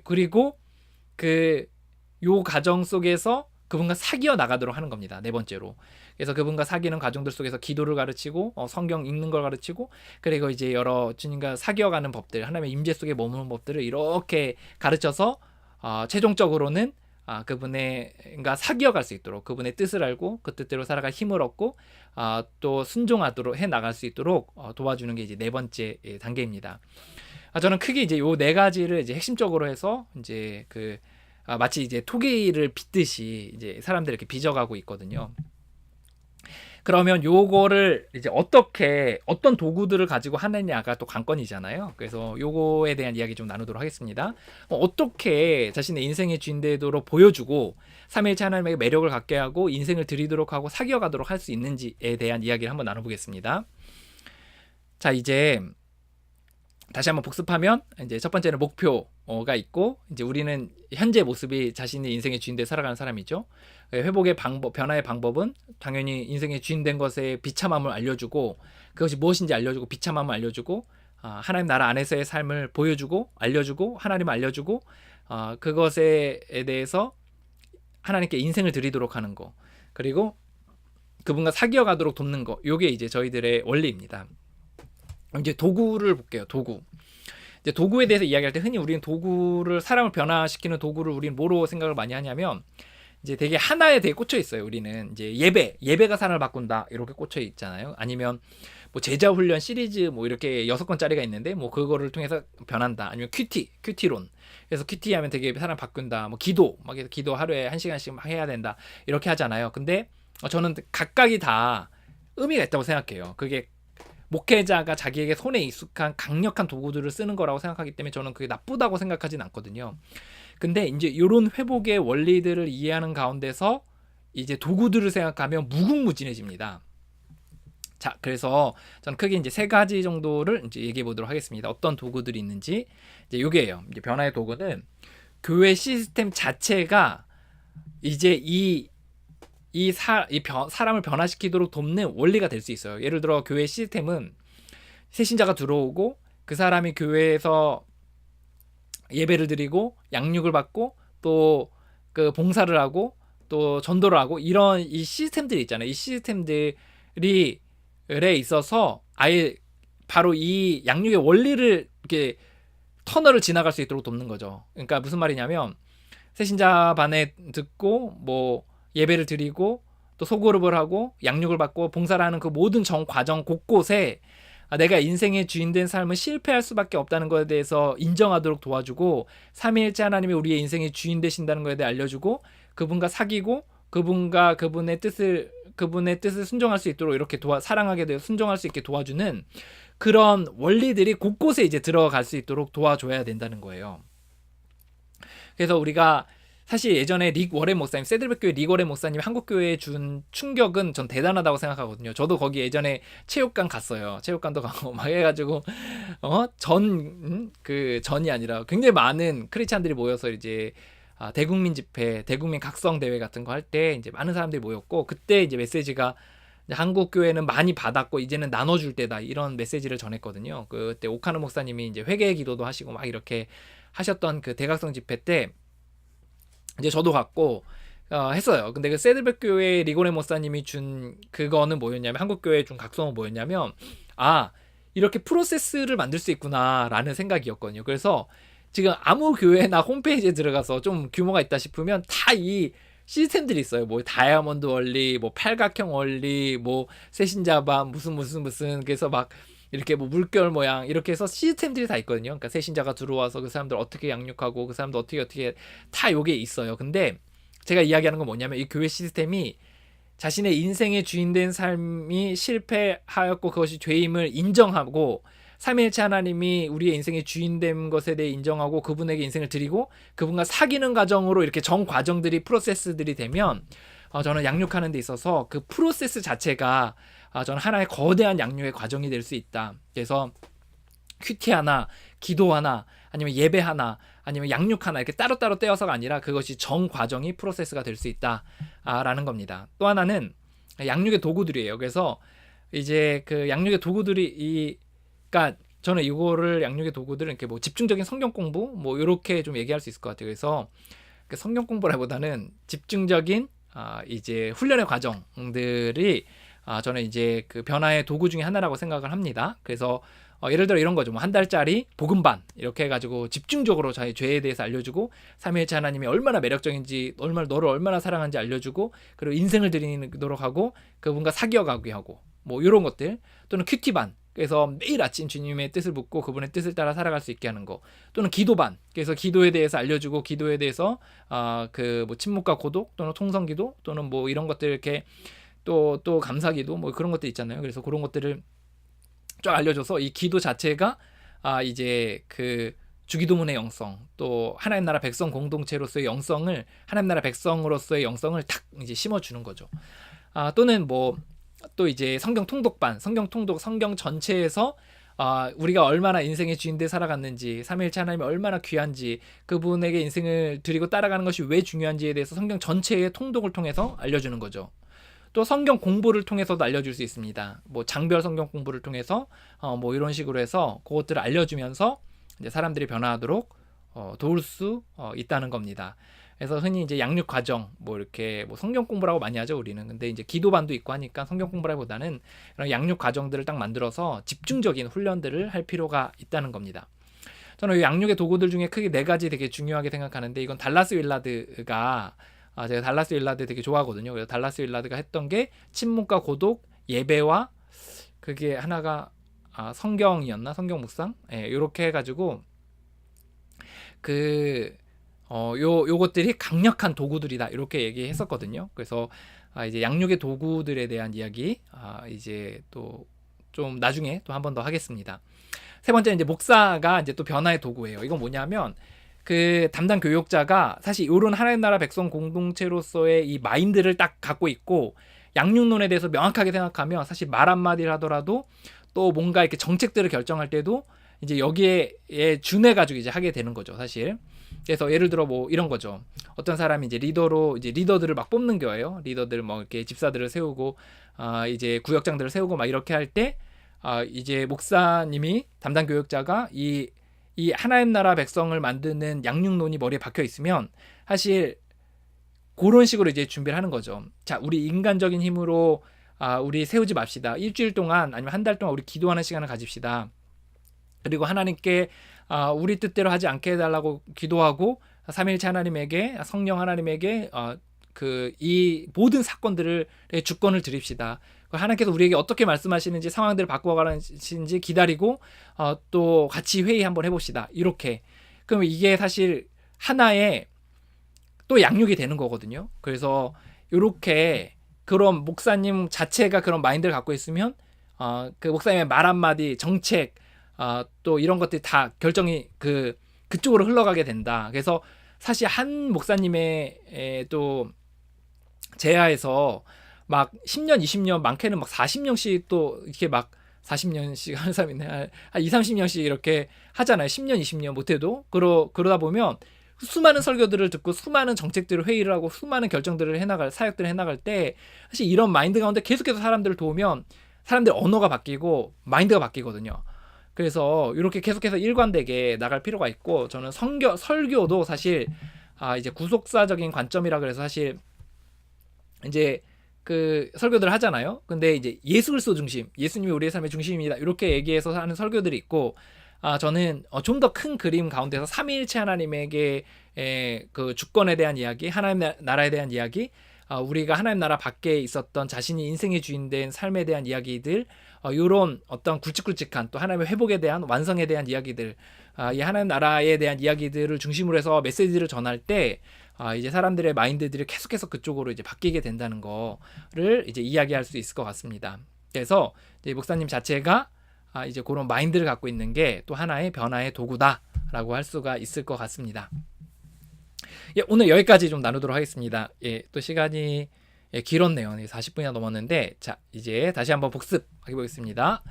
Speaker 1: 그리고 요 과정 속에서 그분과 사귀어 나가도록 하는 겁니다. 네 번째로. 그래서 그분과 사귀는 과정들 속에서 기도를 가르치고 성경 읽는 걸 가르치고, 그리고 이제 여러 주님과 사귀어가는 법들, 하나님의 임재 속에 머무는 법들을 이렇게 가르쳐서 최종적으로는 그분과 사귀어갈 수 있도록, 그분의 뜻을 알고 그 뜻대로 살아갈 힘을 얻고 또 순종하도록 해 나갈 수 있도록 도와주는 게 이제 네 번째 단계입니다. 저는 크게 이제 요 네 가지를 이제 핵심적으로 해서 이제 마치 이제 토기를 빚듯이 이제 사람들 이렇게 빚어가고 있거든요. 그러면 요거를 이제 어떤 도구들을 가지고 하느냐가 또 관건이잖아요. 그래서 요거에 대한 이야기 좀 나누도록 하겠습니다. 어떻게 자신의 인생의 주인 되도록 보여주고 삼위일체 하나님에게 매력을 갖게 하고 인생을 드리도록 하고 사귀어가도록 할 수 있는지에 대한 이야기를 한번 나눠보겠습니다. 자, 이제 다시 한번 복습하면, 이제 첫 번째는 목표가 있고, 이제 우리는 현재 모습이 자신의 인생의 주인돼 살아가는 사람이죠. 회복의 방법, 변화의 방법은 당연히 인생의 주인된 것의 비참함을 알려주고, 그것이 무엇인지 알려주고, 비참함을 알려주고, 하나님 나라 안에서의 삶을 보여주고, 알려주고, 하나님을 알려주고, 그것에 대해서 하나님께 인생을 드리도록 하는 거, 그리고 그분과 사귀어 가도록 돕는 거, 요게 이제 저희들의 원리입니다. 이제 도구를 볼게요. 이제 도구에 대해서 이야기할 때 흔히 우리는 사람을 변화시키는 도구를 우리는 뭐로 생각을 많이 하냐면, 이제 되게 하나에 되게 꽂혀 있어요. 우리는 이제 예배가 사람을 바꾼다 이렇게 꽂혀 있잖아요. 아니면 뭐 제자 훈련 시리즈 뭐 이렇게 6권짜리가 있는데 뭐 그거를 통해서 변한다. 아니면 큐티론. 그래서 큐티 하면 되게 사람 바꾼다. 뭐 기도 하루에 1시간씩 막 해야 된다. 이렇게 하잖아요. 근데 저는 각각이 다 의미가 있다고 생각해요. 그게 목회자가 자기에게 손에 익숙한 강력한 도구들을 쓰는 거라고 생각하기 때문에 저는 그게 나쁘다고 생각하진 않거든요. 근데 이제 이런 회복의 원리들을 이해하는 가운데서 이제 도구들을 생각하면 무궁무진해집니다. 자, 그래서 저는 크게 이제 세 가지 정도를 이제 얘기해 보도록 하겠습니다. 어떤 도구들이 있는지. 이제 요게요. 이제 변화의 도구는 교회 시스템 자체가 이제 사람을 변화시키도록 돕는 원리가 될 수 있어요. 예를 들어 교회 시스템은 새신자가 들어오고 그 사람이 교회에서 예배를 드리고 양육을 받고 또 그 봉사를 하고 또 전도를 하고 이런 이 시스템들이 있잖아요. 이 시스템들에 있어서 아예 바로 이 양육의 원리를 이렇게 터널을 지나갈 수 있도록 돕는 거죠. 그러니까 무슨 말이냐면 새신자 반에 듣고 뭐 예배를 드리고 또 소그룹을 하고 양육을 받고 봉사를 하는 그 모든 과정 곳곳에 내가 인생의 주인된 삶은 실패할 수밖에 없다는 것에 대해서 인정하도록 도와주고, 삼위일체 하나님이 우리의 인생의 주인 되신다는 것에 대해 알려주고, 그분과 사귀고 그분과 그분의 뜻을 순종할 수 있도록 이렇게 사랑하게 되어 순종할 수 있게 도와주는 그런 원리들이 곳곳에 이제 들어갈 수 있도록 도와줘야 된다는 거예요. 그래서 우리가 사실 예전에 릭 워렌 목사님, 세들백 교회 릭 워렌 목사님이 한국 교회에 준 충격은 전 대단하다고 생각하거든요. 저도 거기 예전에 체육관 갔어요. 체육관도 가고 막 해가지고 전이 아니라 굉장히 많은 크리스찬들이 모여서 이제 대국민 집회, 대국민 각성 대회 같은 거 할 때 이제 많은 사람들이 모였고, 그때 이제 메시지가 한국 교회는 많이 받았고 이제는 나눠줄 때다, 이런 메시지를 전했거든요. 그때 오카노 목사님이 이제 회개의 기도도 하시고 막 이렇게 하셨던 그 대각성 집회 때 이제 저도 갔고 했어요. 근데 그 세들백 교회 리고레 목사님이 준 그거는 뭐였냐면, 한국 교회 준 각성은 뭐였냐면, 이렇게 프로세스를 만들 수 있구나라는 생각이었거든요. 그래서 지금 아무 교회나 홈페이지에 들어가서 좀 규모가 있다 싶으면 다 이 시스템들이 있어요. 뭐 다이아몬드 원리, 뭐 팔각형 원리, 뭐 세신자반 무슨 그래서 막 이렇게 뭐 물결 모양 이렇게 해서 시스템들이 다 있거든요. 그러니까 세신자가 들어와서 그 사람들 어떻게 양육하고 그 사람들 어떻게 다 요게 있어요. 근데 제가 이야기하는 건 뭐냐면, 이 교회 시스템이 자신의 인생의 주인된 삶이 실패하였고 그것이 죄임을 인정하고, 삼위일체 하나님이 우리의 인생의 주인된 것에 대해 인정하고 그분에게 인생을 드리고 그분과 사귀는 과정으로 이렇게 정 과정들이 프로세스들이 되면 저는 양육하는 데 있어서 그 프로세스 자체가 저는 하나의 거대한 양육의 과정이 될 수 있다. 그래서 큐티 하나, 기도 하나, 아니면 예배 하나, 아니면 양육 하나 이렇게 따로따로 떼어서가 아니라 그것이 정 과정이 프로세스가 될 수 있다라는 겁니다. 또 하나는 양육의 도구들이에요. 그래서 이제 그 양육의 도구들이 그러니까 저는 이거를 양육의 도구들은 이렇게 뭐 집중적인 성경 공부 뭐 이렇게 좀 얘기할 수 있을 것 같아요. 그래서 성경 공부라기보다는 집중적인 이제 훈련의 과정들이 저는 이제 그 변화의 도구 중에 하나라고 생각을 합니다. 그래서 예를 들어 이런 거죠. 뭐 한 달짜리 복음반 이렇게 해가지고 집중적으로 자기 죄에 대해서 알려주고, 삼위일체 하나님이 얼마나 매력적인지, 너를 얼마나 사랑하는지 알려주고, 그리고 인생을 드리도록 하고 그분과 사귀어가게 하고 뭐 이런 것들. 또는 큐티반, 그래서 매일 아침 주님의 뜻을 묻고 그분의 뜻을 따라 살아갈 수 있게 하는 거. 또는 기도반, 그래서 기도에 대해서 알려주고 기도에 대해서 그 뭐 침묵과 고독 또는 통성기도 또는 뭐 이런 것들 이렇게 또 감사기도 뭐 그런 것들 있잖아요. 그래서 그런 것들을 쫙 알려줘서 이 기도 자체가 이제 그 주기도문의 영성, 또 하나님 나라 백성 공동체로서의 영성을, 하나님 나라 백성으로서의 영성을 탁 이제 심어주는 거죠. 또는 뭐 또 이제 성경 통독반, 성경 전체에서 우리가 얼마나 인생의 주인대 살아갔는지, 삼위일체 하나님이 얼마나 귀한지, 그분에게 인생을 드리고 따라가는 것이 왜 중요한지에 대해서 성경 전체의 통독을 통해서 알려주는 거죠. 또 성경 공부를 통해서도 알려줄 수 있습니다. 뭐 장별 성경 공부를 통해서 뭐 이런 식으로 해서 그것들을 알려주면서 이제 사람들이 변화하도록 도울 수 있다는 겁니다. 그래서 흔히 이제 양육 과정 뭐 이렇게 뭐 성경 공부라고 많이 하죠 우리는. 근데 이제 기도반도 있고 하니까 성경 공부라기보다는 이런 양육 과정들을 딱 만들어서 집중적인 훈련들을 할 필요가 있다는 겁니다. 저는 이 양육의 도구들 중에 크게 4가지 되게 중요하게 생각하는데, 이건 달라스 윌라드가 제가 달라스 윌라드 되게 좋아하거든요. 그래서 달라스 윌라드가 했던 게 침묵과 고독, 예배와 그게 하나가 성경이었나? 성경 묵상? 예, 요렇게 해가지고 요것들이 강력한 도구들이다 이렇게 얘기했었거든요. 그래서 이제 양육의 도구들에 대한 이야기 이제 또 좀 나중에 또 한 번 더 하겠습니다. 세 번째, 이제 목사가 이제 또 변화의 도구예요. 이건 뭐냐면 그 담당 교육자가 사실 이런 하나님 나라 백성 공동체로서의 이 마인드를 딱 갖고 있고 양육론에 대해서 명확하게 생각하면 사실 말 한마디를 하더라도 또 뭔가 이렇게 정책들을 결정할 때도 이제 여기에 준해 가지고 이제 하게 되는 거죠, 사실. 그래서 예를 들어 뭐 이런 거죠. 어떤 사람이 이제 리더로 이제 리더들을 막 뽑는 거예요. 리더들 뭐 이렇게 집사들을 세우고 이제 구역장들을 세우고 막 이렇게 할 때 이제 목사님이 담당 교육자가 이 하나님 나라 백성을 만드는 양육론이 머리에 박혀 있으면 사실 그런 식으로 이제 준비를 하는 거죠. 자, 우리 인간적인 힘으로 우리 세우지 맙시다. 일주일 동안 아니면 한 달 동안 우리 기도하는 시간을 가집시다. 그리고 하나님께 우리 뜻대로 하지 않게 해달라고 기도하고 삼위일체 하나님에게, 성령 하나님에게 이 모든 사건들을 주권을 드립시다. 하나님께서 우리에게 어떻게 말씀하시는지 상황들을 바꿔가시는지 기다리고 또 같이 회의 한번 해봅시다. 이렇게. 그럼 이게 사실 하나의 또 양육이 되는 거거든요. 그래서 이렇게 그런 목사님 자체가 그런 마인드를 갖고 있으면 그 목사님의 말 한마디, 정책, 또 이런 것들이 다 결정이 그쪽으로 흘러가게 된다. 그래서 사실 한 목사님의 또 제하에서 막 10년, 20년, 많게는 막 40년씩 또 이렇게 막 40년씩 하는 사람이 있네. 한 2, 30년씩 이렇게 하잖아요. 10년, 20년 못해도. 그러다 보면 수많은 설교들을 듣고 수많은 정책들을 회의를 하고 수많은 결정들을 사역들을 해나갈 때 사실 이런 마인드 가운데 계속해서 사람들을 도우면 사람들의 언어가 바뀌고 마인드가 바뀌거든요. 그래서 이렇게 계속해서 일관되게 나갈 필요가 있고, 저는 설교도 사실 이제 구속사적인 관점이라 그래서 사실 이제 그 설교들을 하잖아요. 근데 이제 예수 그리스도 중심, 예수님이 우리의 삶의 중심입니다. 이렇게 얘기해서 하는 설교들이 있고, 저는 좀 더 큰 그림 가운데서 삼위일체 하나님에게 그 주권에 대한 이야기, 하나님 나라에 대한 이야기, 우리가 하나님 나라 밖에 있었던 자신이 인생의 주인된 삶에 대한 이야기들, 이런 어떤 굵직굵직한 또 하나님의 회복에 대한 완성에 대한 이야기들, 이 하나님 나라에 대한 이야기들을 중심으로 해서 메시지를 전할 때 이제 사람들의 마인드들이 계속해서 그쪽으로 이제 바뀌게 된다는 거를 이제 이야기할 수 있을 것 같습니다. 그래서 이제 목사님 자체가 이제 그런 마인드를 갖고 있는 게 또 하나의 변화의 도구다라고 할 수가 있을 것 같습니다. 오늘 여기까지 좀 나누도록 하겠습니다. 또 시간이 길었네요. 40분이나 넘었는데, 자, 이제 다시 한번 복습해 보겠습니다.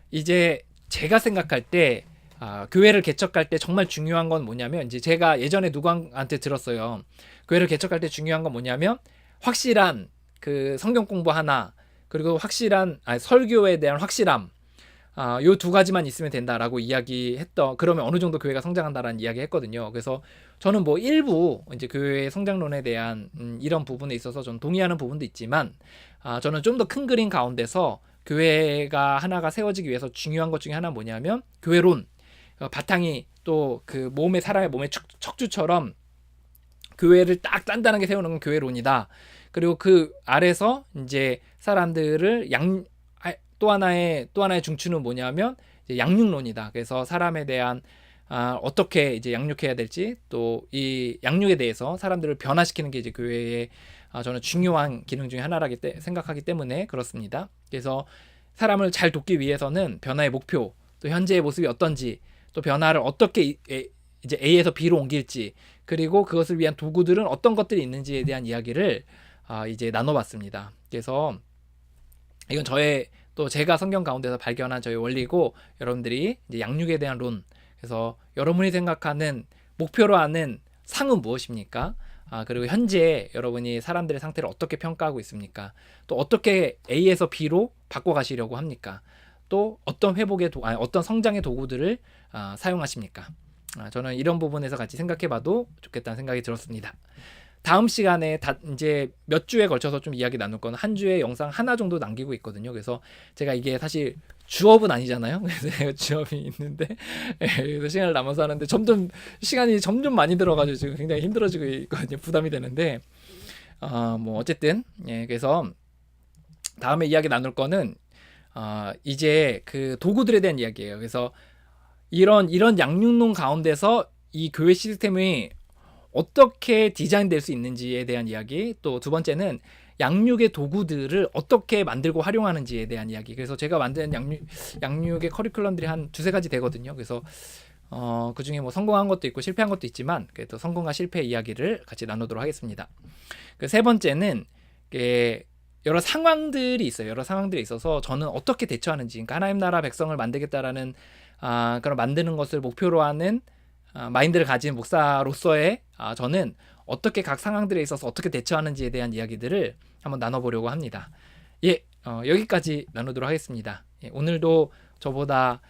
Speaker 1: 이제 제가 생각할 때 교회를 개척할 때 정말 중요한 건 뭐냐면, 이제 제가 예전에 누구한테 들었어요. 교회를 개척할 때 중요한 건 뭐냐면 확실한 그 성경 공부 하나, 그리고 확실한 설교에 대한 확실함, 요 두 가지만 있으면 된다라고 이야기했던, 그러면 어느 정도 교회가 성장한다라는 이야기 했거든요. 그래서 저는 뭐 일부 이제 교회의 성장론에 대한 이런 부분에 있어서 좀 동의하는 부분도 있지만, 저는 좀 더 큰 그림 가운데서 교회가 하나가 세워지기 위해서 중요한 것 중에 하나는 뭐냐면 교회론, 바탕이 또 그 사람의 몸의 척추처럼 교회를 딱 단단하게 세우는 건 교회론이다. 그리고 그 아래서 이제 사람들을 또 하나의 중추는 뭐냐면 이제 양육론이다. 그래서 사람에 대한 어떻게 이제 양육해야 될지, 또 이 양육에 대해서 사람들을 변화시키는 게 이제 교회의 저는 중요한 기능 중에 하나라고 생각하기 때문에 그렇습니다. 그래서 사람을 잘 돕기 위해서는 변화의 목표, 또 현재의 모습이 어떤지, 또 변화를 어떻게 이제 A에서 B로 옮길지, 그리고 그것을 위한 도구들은 어떤 것들이 있는지에 대한 이야기를 이제 나눠봤습니다. 그래서 이건 또 제가 성경 가운데서 발견한 저의 원리고, 여러분들이 이제 양육에 대한 론, 그래서 여러분이 생각하는 목표로 하는 상은 무엇입니까? 그리고 현재 여러분이 사람들의 상태를 어떻게 평가하고 있습니까? 또 어떻게 A에서 B로 바꿔가시려고 합니까? 또 어떤 어떤 성장의 도구들을 사용하십니까? 저는 이런 부분에서 같이 생각해봐도 좋겠다는 생각이 들었습니다. 다음 시간에 이제 몇 주에 걸쳐서 좀 이야기 나눌 건 한 주에 영상 하나 정도 남기고 있거든요. 그래서 제가 이게 사실 주업은 아니잖아요. 그래서 주업이 있는데, 그래서 시간을 남아서 하는데 시간이 점점 많이 들어가지고 지금 굉장히 힘들어지고 있거든요. 부담이 되는데, 뭐 어쨌든 그래서 다음에 이야기 나눌 거는 이제 그 도구들에 대한 이야기예요. 그래서 이런 양육론 가운데서 이 교회 시스템이 어떻게 디자인될 수 있는지에 대한 이야기, 또 두 번째는 양육의 도구들을 어떻게 만들고 활용하는지에 대한 이야기. 그래서 제가 만든 양육의 커리큘럼들이 한 두세 가지 되거든요. 그래서 그 중에 뭐 성공한 것도 있고 실패한 것도 있지만, 그래도 성공과 실패 이야기를 같이 나누도록 하겠습니다. 그 세 번째는 여러 상황들이 있어요. 여러 상황들이 있어서 저는 어떻게 대처하는지, 그러니까 하나님 나라 백성을 만들겠다라는 그런 만드는 것을 목표로 하는 마인드를 가진 목사로서의 저는 어떻게 각 상황들에 있어서 어떻게 대처하는지에 대한 이야기들을 한번 나눠보려고 합니다. 여기까지 나누도록 하겠습니다. 오늘도 저보다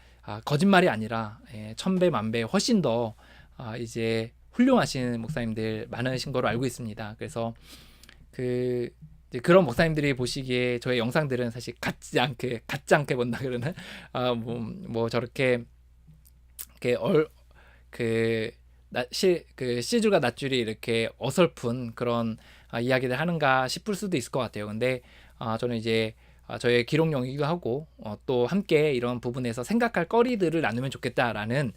Speaker 1: 거짓말이 아니라 1000배 만배 훨씬 더 이제 훌륭하신 목사님들 많으신 거로 알고 있습니다. 그래서 그런 목사님들이 보시기에 저의 영상들은 사실 같지 않게 본다 그러나 뭐 저렇게 시줄과 낫줄이 이렇게 어설픈 그런 이야기를 하는가 싶을 수도 있을 것 같아요. 근데 저는 이제 저의 기록용이기도 하고 또 함께 이런 부분에서 생각할 거리들을 나누면 좋겠다라는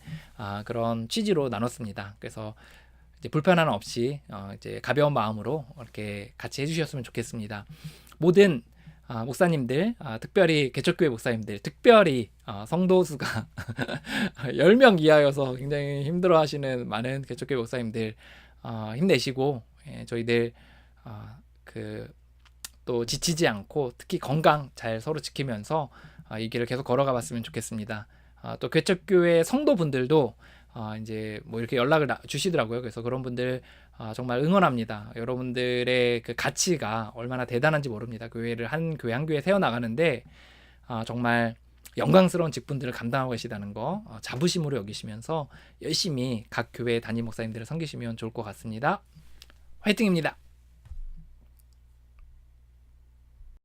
Speaker 1: 그런 취지로 나눴습니다. 그래서 이제 불편함 없이 이제 가벼운 마음으로 이렇게 같이 해주셨으면 좋겠습니다. 모든 목사님들, 특별히 개척교회 목사님들, 특별히 성도수가 10명 이하여서 굉장히 힘들어하시는 많은 개척교회 목사님들 힘내시고 저희들 또 지치지 않고 특히 건강 잘 서로 지키면서 이 길을 계속 걸어가 봤으면 좋겠습니다. 또 개척교회 성도분들도 이제 뭐 이렇게 연락을 주시더라고요. 그래서 그런 분들 정말 응원합니다. 여러분들의 그 가치가 얼마나 대단한지 모릅니다. 교회를 한 교회 한 교회 세워나가는데 정말 영광스러운 직분들을 감당하고 계시다는 거 자부심으로 여기시면서 열심히 각 교회 담임 목사님들을 섬기시면 좋을 것 같습니다. 화이팅입니다.